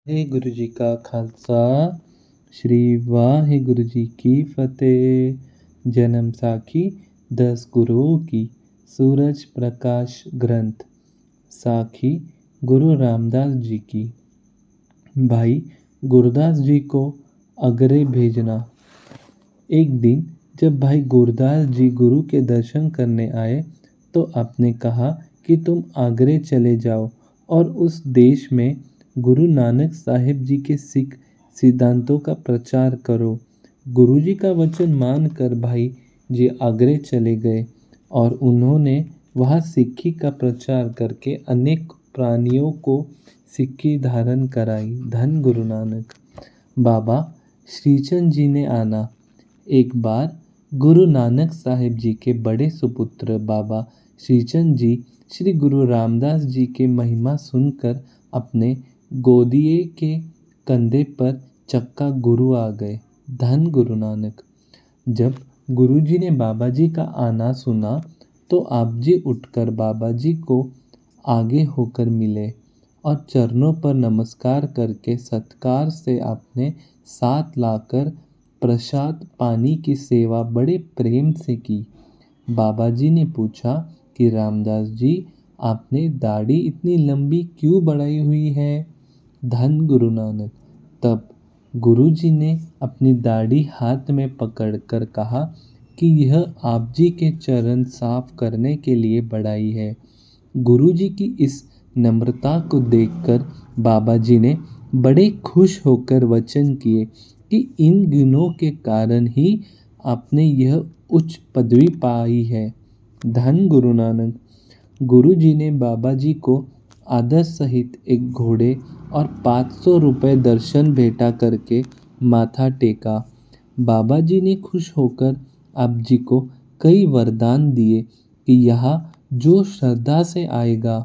गुरु जी का खालसा श्री वाहिगुरु जी की फतेह। जन्म साखी 10 गुरुओं की। सूरज प्रकाश ग्रंथ। साखी गुरु रामदास जी की। भाई गुरदास जी को आगरे भेजना। एक दिन जब भाई गुरदास जी गुरु के दर्शन करने आए तो आपने कहा कि तुम आगरे चले जाओ और उस देश में गुरु नानक साहिब जी के सिख सिद्धांतों का प्रचार करो। गुरु जी का वचन मानकर भाई जी आगरे चले गए और उन्होंने वहाँ सिक्खी का प्रचार करके अनेक प्राणियों को सिक्खी धारण कराई। धन गुरु नानक। बाबा श्रीचंद जी ने आना। एक बार गुरु नानक साहिब जी के बड़े सुपुत्र बाबा श्रीचंद जी श्री गुरु रामदास जी के महिमा सुनकर अपने गोदिए के कंधे पर चक्का गुरु आ गए। धन गुरु नानक। जब गुरु जी ने बाबा जी का आना सुना तो आप जी उठकर बाबा जी को आगे होकर मिले और चरणों पर नमस्कार करके सत्कार से आपने साथ लाकर प्रसाद पानी की सेवा बड़े प्रेम से की। बाबा जी ने पूछा कि रामदास जी आपने दाढ़ी इतनी लंबी क्यों बढ़ाई हुई है। धन गुरु नानक। तब गुरु जी ने अपनी दाढ़ी हाथ में पकड़कर कहा कि यह आप जी के चरण साफ करने के लिए बढ़ाई है। गुरु जी की इस नम्रता को देखकर बाबा जी ने बड़े खुश होकर वचन किए कि इन गुणों के कारण ही आपने यह उच्च पदवी पाई है। धन गुरु नानक। गुरु जी ने बाबा जी को आदर सहित एक घोड़े और 500 रुपये दर्शन भेंटा करके माथा टेका। बाबा जी ने खुश होकर आप जी को कई वरदान दिए कि यहाँ जो श्रद्धा से आएगा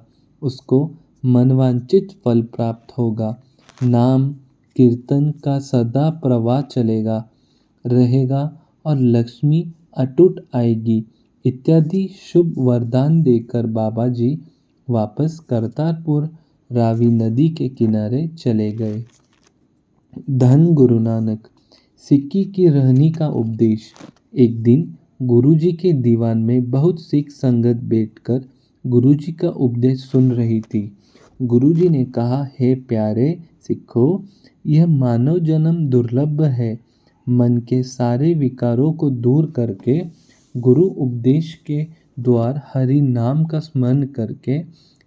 उसको मनवांचित फल प्राप्त होगा। नाम कीर्तन का सदा प्रवाह चलेगा रहेगा और लक्ष्मी अटूट आएगी इत्यादि शुभ वरदान देकर बाबा जी वापस करतारपुर रावी नदी के किनारे चले गए। धन गुरु नानक। सिक्की की रहनी का उपदेश। एक दिन गुरु जी के दीवान में बहुत सिख संगत बैठकर गुरु जी का उपदेश सुन रही थी। गुरु जी ने कहा, हे प्यारे सिखो, यह मानव जन्म दुर्लभ है। मन के सारे विकारों को दूर करके गुरु उपदेश के द्वार हरि नाम का स्मरण करके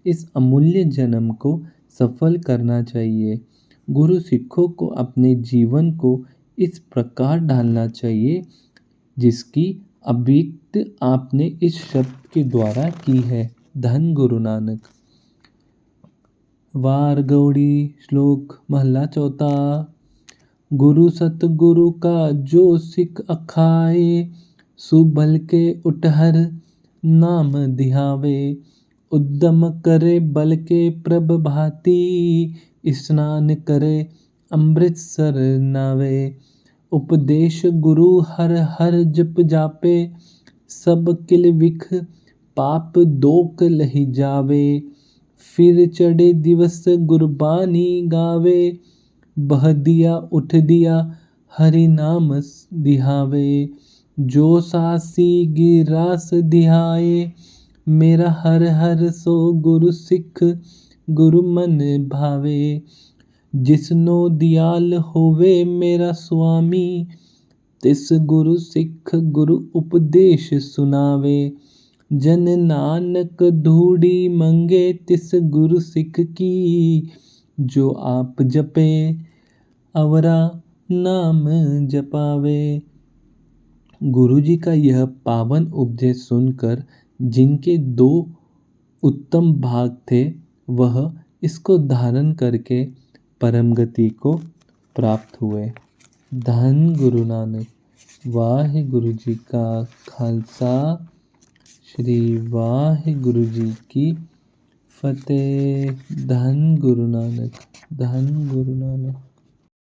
इस अमूल्य जन्म को सफल करना चाहिए। गुरु सिखों को अपने जीवन को इस प्रकार ढालना चाहिए जिसकी अभिव्यक्ति आपने इस शब्द के द्वारा की है। धन गुरु नानक। वार गौड़ी श्लोक महला चौथा। गुरु सतगुरु का जो सिख अखाए, सुबल के उठहर नाम धियावे। उद्यम करे बल के प्रभ भांति, स्नान करे अमृतसर नावे। उपदेश गुरु हर हर जप जापे, सब किल विख पाप दोक लहि जावे। फिर चढ़े दिवस गुरबानी गावे, बह दिया उठ दिया हरि नाम धियावे। जो सासी गिरास धियाए, मेरा हर हर सो गुरु सिख गुरु मन भावे। जिसनो दियाल होवे मेरा स्वामी, तिस गुरु सिख गुरु उपदेश सुनावे। जन नानक धूड़ी मंगे तिस गुरु सिख की, जो आप जपे अवरा नाम जपावे। गुरु जी का यह पावन उपदेश सुनकर जिनके 2 उत्तम भाग थे वह इसको धारण करके परम गति को प्राप्त हुए। धन गुरु नानक। वाहिगुरु जी का खालसा श्री वाहिगुरु जी की फतेह। धन गुरु नानक। धन गुरु नानक।